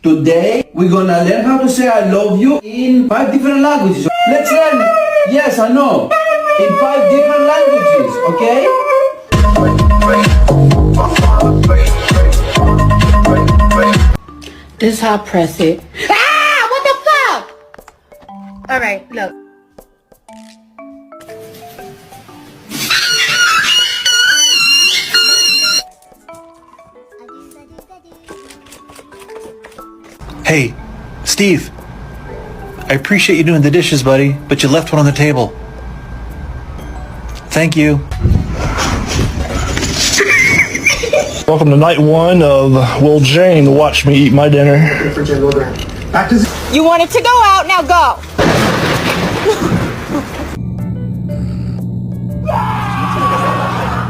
Today, we're gonna learn how to say I love you in 5 different languages. Let's learn, yes, I know, in 5 different languages, okay? This is how I press it. Ah! What the fuck? Alright, look. Hey, Steve. I appreciate you doing the dishes, buddy, but you left one on the table. Thank you. Welcome to night 1 of Will Jane to watch me eat my dinner. You wanted to go out, now go.